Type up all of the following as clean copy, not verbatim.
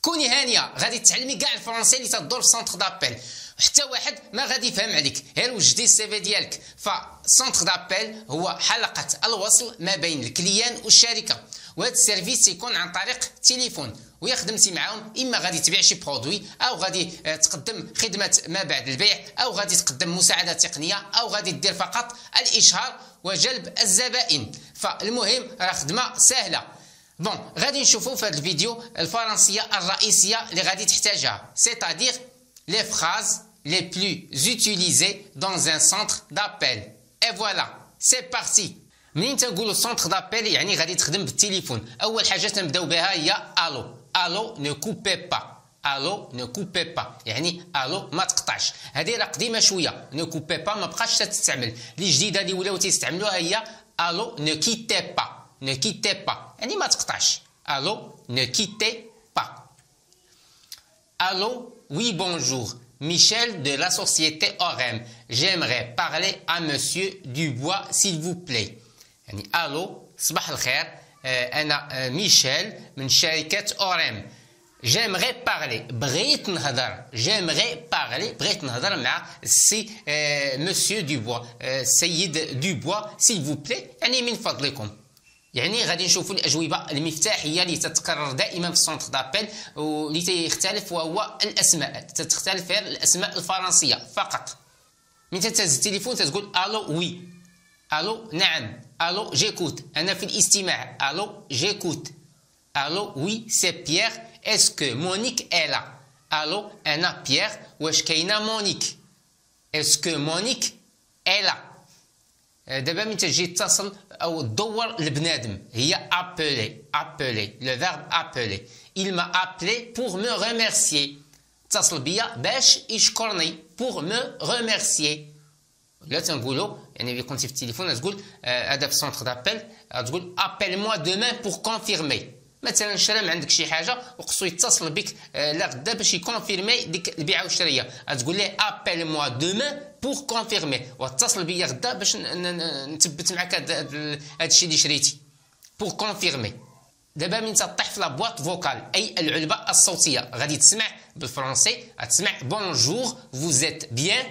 كوني هانيه غادي تعلمي كاع الفرنسي اللي تدور في سونتر دابيل، حتى واحد ما غادي يفهم عليك، غير وجدي السي في ديالك. فسونتر دابيل هو حلقه الوصل ما بين الكليان والشركه، وهذا السيرفيس يكون عن طريق التليفون، ويا خدمتي معاهم اما غادي تبيع شي برودوي، او غادي تقدم خدمه ما بعد البيع، او غادي تقدم مساعده تقنيه، او غادي دير فقط الاشهار وجلب الزبائن. فالمهم راه خدمه سهله. بون غادي نشوفوا في هذا الفيديو الفرنسيه الرئيسيه اللي غادي تحتاجها، c'est-à-dire les phrases les plus utilisées dans un centre d'appel. Et voilà, c'est parti. منين تنقولوا سونتر دابيل يعني غادي تخدم بالتليفون. اول حاجه تنبداو بها هي الو. الو نو كوبي با. الو نو كوبي با يعني الو ما تقطعش. هذه راه قديمه شويه، نو كوبي با ما بقاش تستعمل. اللي جديده اللي ولاو تيستعملوها هي الو نو كيتي با. نو كيتي با يعني ما تقطعش. الو نو كيتي با. الو oui bonjour. Michel de la société OREM. J'aimerais parler à monsieur Dubois s'il vous plaît. يعني الو صباح الخير، انا ميشيل من شركه اوريم. جيمغي بارلي بغيت نهضر. جيمغي بارلي بغيت نهضر مع السي مسيو دوبوا، السيد دوبوا سيل فو بلي يعني من فضلكم. يعني غادي نشوفوا الاجوبه المفتاحيه اللي تتكرر دائما في السونتر دابيل واللي تيختلف، وهو الاسماء. تختلف غير الاسماء الفرنسيه فقط. من تهز التليفون تتقول الو وي، الو نعم، الو جيكوت انا في الاستماع، الو جيكوت، الو وي سي بيير اسكو مونيك الا، الو انا بيير واش كاينه مونيك، اسكو مونيك الا. دابا من تجي تتصل او تدور لبنادم هي ابلي. ابلي لو فيرب ابلي. il m'a appelé pour me remercier. اتصل بيا باش يشكرني pour me remercier. لا تنقولوا يعني اللي كنتي في التليفون تقول هذا في سونتر دابيل تقول ابل موا دومان بور كونفيرمي. مثلا شرا عندك شي حاجه وخصو يتصل بك لا غدا باش يكونفيرمي ديك البيعه والشريه، تقول ليه ابل موا دومان بور كونفيرمي، واتصل بيا غدا باش نثبت معك هذا الشيء اللي شريتي بور كونفيرمي. دابا من تطيح في لا بواط فوكال اي العلبه الصوتيه غادي تسمع بالفرنسي، تسمع بونجور فوزيت بيان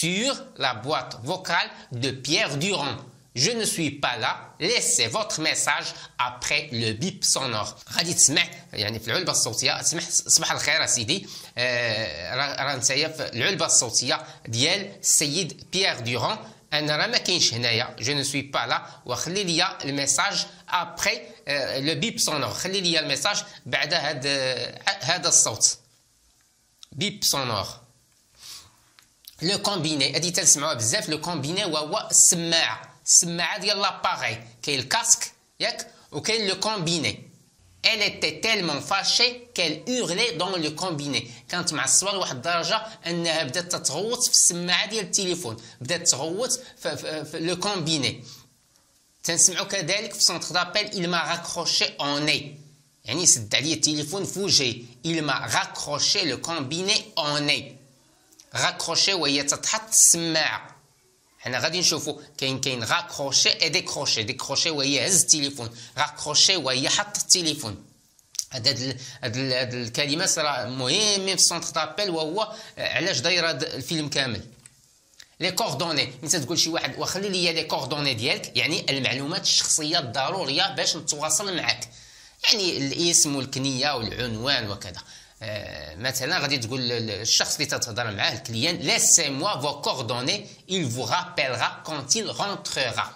sur la boîte vocale de Pierre Durand. Je ne suis pas là. Laissez votre message après le bip sonore. غادي تسمع يعني في العلبة الصوتية تسمع صباح الخير سيدي، راه نتايا في العلبة الصوتية ديال السيد بيير دوران، أنا راه ما كاينش هنايا. Je ne suis pas là وخلي لي الميساج après le bip sonore. خلي لي الميساج بعد هذا الصوت bip sonore. لو كومبيني هادي تنسمعوها بزاف. لو كومبيني وهو السماعه، السماعه ديال لاباغي. كاين الكاسك ياك وكاين لو كومبيني. Elle était tellement fâchée qu'elle hurlait dans le combiné. كانت معصبه لواحد الدرجه انها بدات تتغوت في السماعه ديال التليفون، بدات تغوت في لو كومبيني. تنسمعوا كذلك في سونتر دابيل il m'a raccroché au nez يعني سد عليا التليفون في وجهي. il m'a raccroché le combiné au nez. راكروشي وهي تتحط السماعه. حنا غادي نشوفوا كاين راكروشي اي ديكروشي. ديكروشي وهي هز التليفون، راكروشي وهي حط التليفون. هاد الكلمات راه مهمين في السونتر دابيل، وهو علاش داير هذا الفيلم كامل. لي كوردوني، انت تقول شي واحد وخلي لي لي كوردوني ديالك يعني المعلومات الشخصيه الضروريه باش نتواصل معك، يعني الاسم والكنيه والعنوان وكذا. مثلا غادي تقول الشخص اللي تتهضر معاه الكليان laissez-moi vos coordonnées, il vous rappellera quand il rentrera.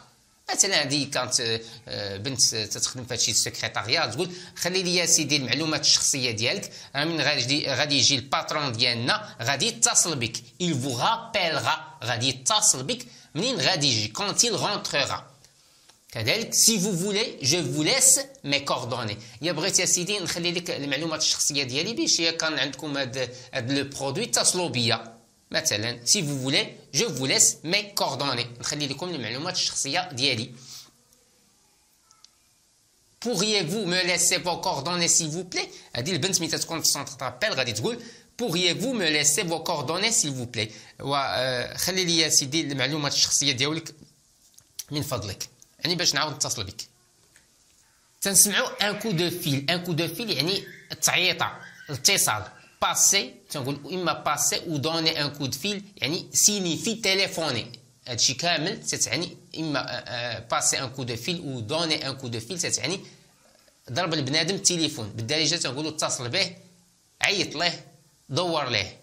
مثلا هذه كانت بنت تخدم في هادشي السكرتاريا تقول خلي لي يا سيدي المعلومات الشخصيه ديالك، من غادي يجي الباترون ديالنا غادي يتصل بك. il vous rappellera غادي يتصل بك منين غادي يجي quand il rentrera. كذلك si vous voulez je vous laisse mes coordonnées. يا بغيت يا سيدي نخلي لك المعلومات الشخصيه ديالي باش كان عندكم هاد لو برودوي اتصلوا بيا. مثلا si vous voulez je vous laisse mes coordonnées نخلي لكم المعلومات الشخصيه ديالي. pourriez-vous me laisser vos coordonnées s'il vous plaît. هذه البنت ملي تكون في السونتر دابيل غادي تقول pourriez-vous me laisser vos coordonnées s'il vous plaît. وخلي لي يا سيدي المعلومات الشخصيه ديالك من فضلك، يعني باش نعاود نتصل بك. تنسمعوا ان كو دو فيل. ان كو دو فيل يعني التعييطه. الاتصال باسي تنقول اما باسي و دوني ان كو دو فيل يعني سينيفي تيليفوني. هادشي كامل تتعني اما باسي ان كو دو فيل و دوني ان كو دو فيل تتعني ضرب البنادم التليفون. بالدارجه تنقولوا اتصل به، عيط ليه، دور ليه.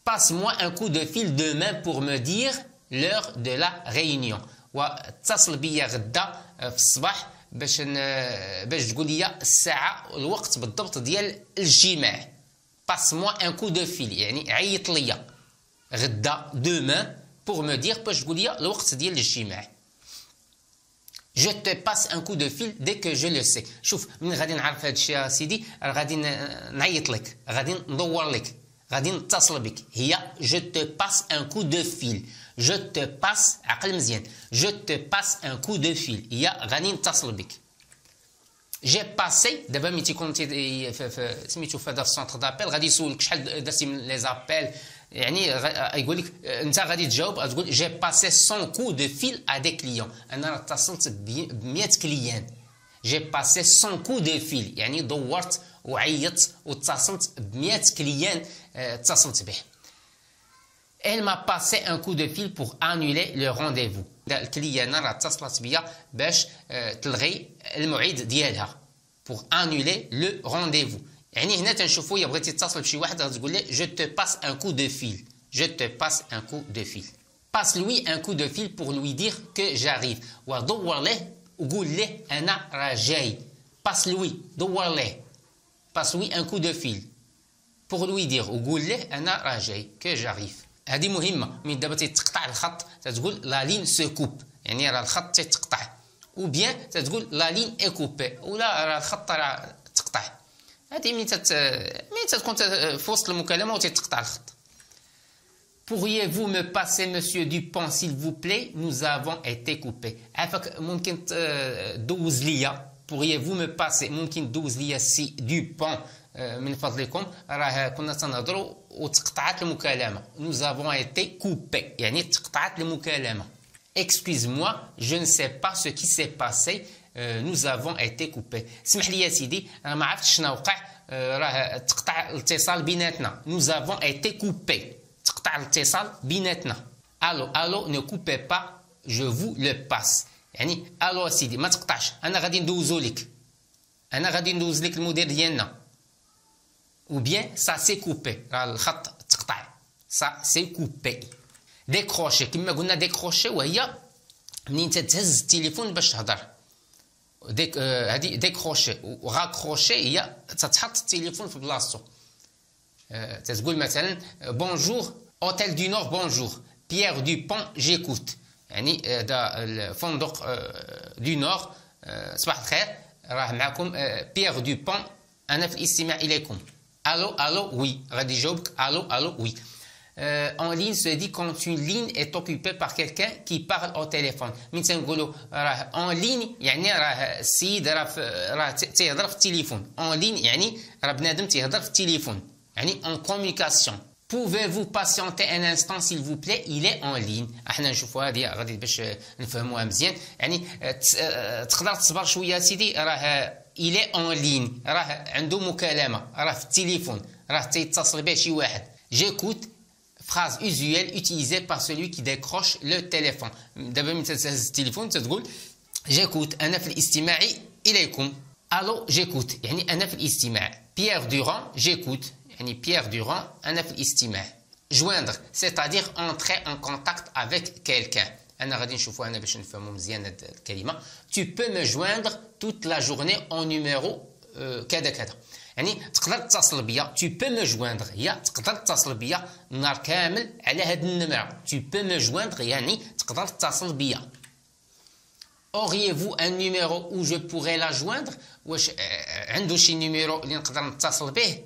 Passe-moi un coup de fil demain pour me dire l'heure de la réunion. واتصل بيا غدا في الصباح باش تقول لي الساعه الوقت بالضبط ديال الاجتماع. Passe-moi un coup de fil يعني عيط ليا غدا demain pour me dire باش تقول لي الوقت ديال الاجتماع. Je te passe un coup de fil dès que je le sais. شوف من غادي نعرف هذا الشيء يا سيدي غادي نعيط لك، غادي ندور لك، غادي نتصل بك. هي je te passe un coup de fil. je te passe عقل مزيان je te passe un coup de fil هي غادي نتصل بك. جي باسي دابا ملي تيكون سميتو في هذا السونتر دابيل غادي يسولك شحال درتي من لي زابيل، يعني يقول لك انت غادي تجاوب تقول جي باسي 100 كو دو فيل ا دي كليون. انا اتصلت ب 100 كليان. جي باسي 100 كو دو فيل يعني دورت وعيطت واتصلت ب 100 كليان اتصلت به. Elle m'a passé un coup de fil pour annuler le rendez-vous. الكليانه راه اتصلت بيا باش تلغي الموعد ديالها. pour annuler le rendez-vous. يعني هنا تنشوفوا الا بغيتي تتصل بشي واحد غتقول له je te passe un coup de fil. je te passe un coup de fil. passe-lui un coup de fil pour lui dire que j'arrive. ودور له وقول له انا راه جاي. passe-lui دور له. passe-lui un coup de fil pour lui dire وقول له انا راه جاي que j'arrive. هذه مهمه من دابا تيتقطع الخط تتقول لا لين سو كوب يعني راه الخط تيتقطع، او بيان تتقول لا لين اي كوبي ولا راه الخط راه تقطع. هذه ملي تكون في وسط المكالمه وتيتقطع الخط. Pourriez-vous me passer monsieur Dupont s'il vous plaît? Nous avons été coupés. عافاك ممكن دوز ليا. Pourriez-vous me passer ممكن دوز ليا سي Dupont من فضلكم راه كنا تنهضروا وتقطعت المكالمه. nous avons été coupés يعني تقطعت المكالمه. excuse-moi je ne sais pas ce qui s'est passé nous avons été coupés. اسمح لي يا سيدي انا ما عرفتش شنو وقع راه تقطع الاتصال بيناتنا. nous avons été coupés تقطع الاتصال بيناتنا. الو ne coupez pas je vous le passe يعني الو سيدي ما تقطعش انا غادي ندوزو لك، انا غادي ندوز لك المدير ديالنا. ou bien ça s'est coupé راه الخط تقطع. ça s'est coupé. décrocher كما قلنا décrocher وهي منين تهز التليفون باش تهضر. هذه décrocher و raccrocher هي تتحط التليفون في بلاصتو. تتقول مثلا بونجور اوتيل دو نور بونجور بيير دوبون جيكوت يعني هذا الفندق دو نور صباح الخير راه معكم بيير دوبون انا في الاستماع اليكم. Allô, oui. غادي يجاوبك allô, oui. En ligne se dit quand une ligne est occupée par quelqu'un qui parle au téléphone. من تنقولوا راه en ligne يعني راه السيد راه تيهضر في التليفون. en ligne يعني راه بنادم تيهضر في التليفون يعني en communication. Pouvez-vous patienter un instant s'il vous plaît? Il est en ligne. احنا نشوفوا هذه غادي باش نفهموها مزيان يعني تقدر تصبر شويه سيدي راه il est en ligne راه عنده مكالمه راه في التليفون راه تيتصل به شي واحد. j'écoute phrase usuelle utilisée par celui qui décroche le téléphone. دابا ملي تهز التليفون تتقول j'écoute انا في الاستماع اليكم. الو j'écoute يعني انا في الاستماع. Pierre Durand j'écoute يعني Pierre Durand انا في الاستماع. joindre c'est-à-dire entrer en contact avec quelqu'un. انا غادي نشوفوا انا باش نفهموا مزيان هاد الكلمه. tu peux me joindre toute la journée en numéro كذا كذا يعني تقدر تتصل بيا. tu peux me joindre هي تقدر تتصل بيا النهار كامل على هاد النمره. tu peux me joindre يعني تقدر تتصل بيا. auriez-vous un numéro où je pourrais la joindre واش عنده شي نيميرو اللي نقدر نتصل به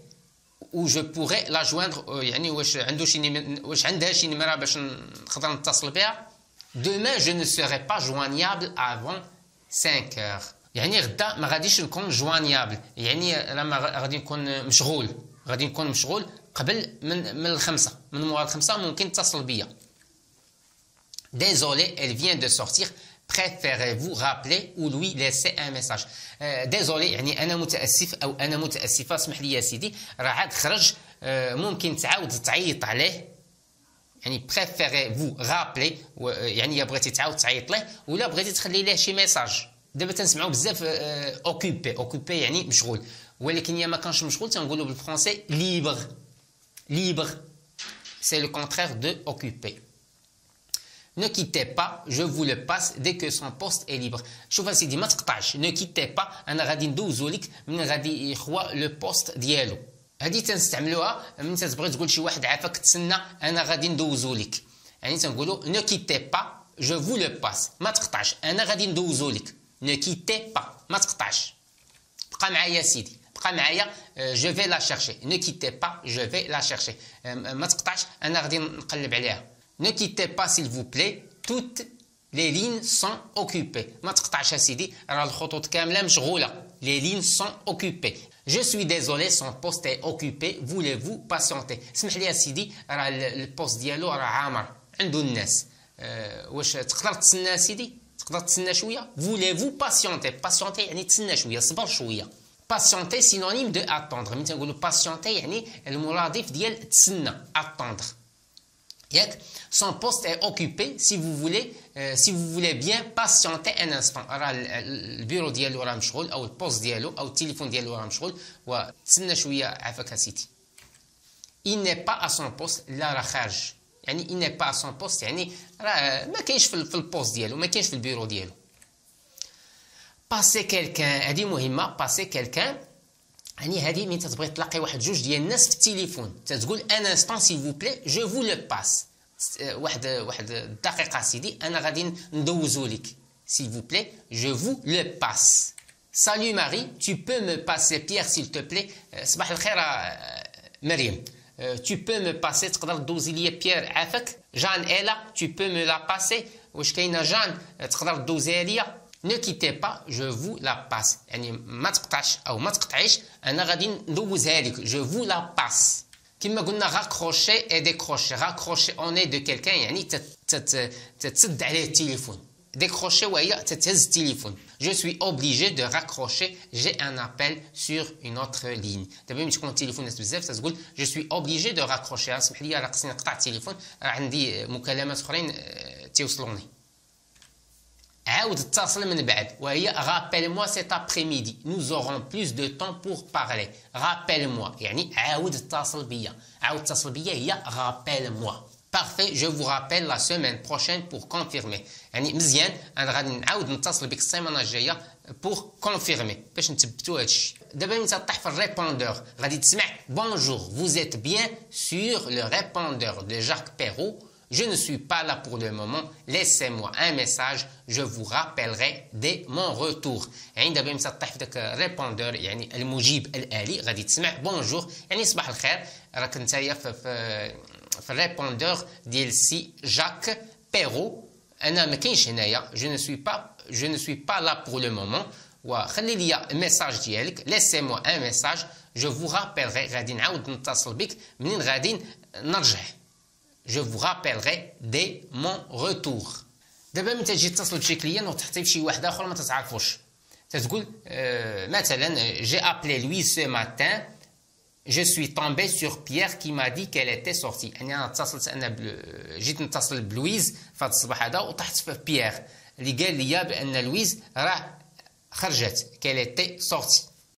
où je pourrais la joindre يعني واش عنده شي واش عندها شي نمره باش نقدر نتصل بها. demain je ne serai pas joignable avant 5 heures يعني غدا ما غاديش نكون joignable يعني انا غادي نكون مشغول قبل من الخمسه من موراء الخمسه ممكن تتصل بيا. désolé elle vient de sortir préférez-vous rappeler ou lui laisser un message. désolé يعني انا متاسف او انا متاسفه اسمح لي يا سيدي راه عاد خرج ممكن تعاود تعيط عليه يعني préférez-vous rappeler يعني يا بغيتي تعاود تعيط له ولا بغيتي تخلي له شي ميساج. دابا تنسمعوا بزاف اوكوبي يعني مشغول ولكن يا ما كانش مشغول تنقولوا بالفرنسي libre c'est le contraire de occupé. Ne quittez pas, je vous le passe dès que son poste est libre. شوف اسيدي ما تقطعش. Ne quittez pas انا غادي ندوزو لك من غادي يخوى لو بوست ديالو. هذه تنستعملوها ملي تبغي تقول شي واحد عافاك تسنى انا غادي ندوزو لك. يعني تنقولوا ne quittez pas, je vous le passe. ما تقطعش انا غادي ندوزو لك. Ne quittez pas ما تقطعش. بقى معايا سيدي بقى معايا je vais la chercher. Ne quittez pas, je vais la chercher. ما تقطعش انا غادي نقلب عليها. Ne quittez pas s'il vous plaît, toutes les lignes sont occupées. ما تقطعش سيدي راه الخطوط كامله مشغوله. Les lignes sont occupées. Je suis désolé, son poste est occupé. Voulez-vous patienter? اسمح لي يا سيدي راه البوست ديالو راه عامر عنده الناس. واش تقدر تسنى سيدي؟ تقدر تسنى شويه؟ Voulez-vous patienter? Patienter يعني تسنى شويه صبر شويه. Patienter synonyme de attendre. ملي تنقولوا patienter يعني المرادف ديال تسنى attendre. Son poste est occupé si vous voulez bien patienter un instant. راه البيرو ديالو راه مشغول او البوست ديالو او التليفون ديالو راه مشغول وتسنى شويه عافاك سيدي. Il n'est pas à son poste لا راه خارج. يعني il n'est pas à son poste يعني راه ما كاينش في البوست ديالو ما كاينش في البيرو ديالو. passer quelqu'un هذه مهمه. passer quelqu'un يعني هذه ملي تتبغي تلاقي واحد جوج ديال الناس في التليفون تتقول ان انستون سيل فو بلي جو فو لو باس. واحد الدقيقه سيدي انا غادي ندوزو لك. سيل فو بلي جو فو لو باس. سالو ماري tu peux me passer Pierre s'il te plaît. صباح الخير مريم. tu peux me passer تقدر تدوزي لي بيير عافاك. جان الا tu peux me la passer. واش كاينه جان تقدر تدوزيها ليا. Ne quittez pas, je vous la passe. يعني ما تقطعش أو ما تقطعيش أنا غادي ندوزها لك. Je vous la passe. كما قلنا raccrocher et décrocher. Raccrocher on est de quelqu'un يعني تتسد عليه التليفون. Décrocher وهي تتهز التليفون. Je suis obligé de raccrocher. J'ai un appel sur une autre ligne. دابا ملي تكون التليفون ناس بزاف تتقول je suis obligé de raccrocher. اسمح لي راه خصني نقطع التليفون عندي مكالمات أخرين تيوصلوني. عاود اتصل من بعد وهي rappelle-moi cet après-midi. Nous aurons plus de temps pour parler. Rappelle-moi يعني عاود اتصل بيا. عاود اتصل بيا هي rappelle-moi. Parfait, je vous rappelle la semaine prochaine pour confirmer. يعني مزيان انا غادي نعاود نتصل بك السيمانه الجايه pour confirmer باش نثبتوا هذا الشيء. دابا ملي تطيح في الريبوندور غادي تسمع bonjour, vous êtes bien sur le répondeur de Jacques Perrault. Je ne suis pas là pour le moment. Laissez-moi un message. Je vous rappellerai dès mon retour. يعني دابا ملي تطيح في داك الريبوندور يعني المجيب الآلي غادي تسمع بونجور يعني صباح الخير راك نتايا في الريبوندور ديال سي جاك بيرو. انا ما كاينش هنايا. je ne suis pas là pour le moment. وخلي لي الميساج ديالك. Laissez-moi un message. Je vous rappellerai. غادي نعاود نتصل بك منين غادي نرجع. Je vous rappellerai dès mon retour. دابا ملي تجي تتصل بشي كليان وتحطي في شي واحد اخر ما تتعرفوش تتقول مثلا j'ai appelé lui ce matin. Je suis tombé sur Pierre qui m'a dit qu'elle était sortie. يعني انا اتصلت جيت نتصل بلويز في هذا الصباح هذا وطحت في بيير اللي قال لي بان لويز راه خرجت qu'elle était sortie.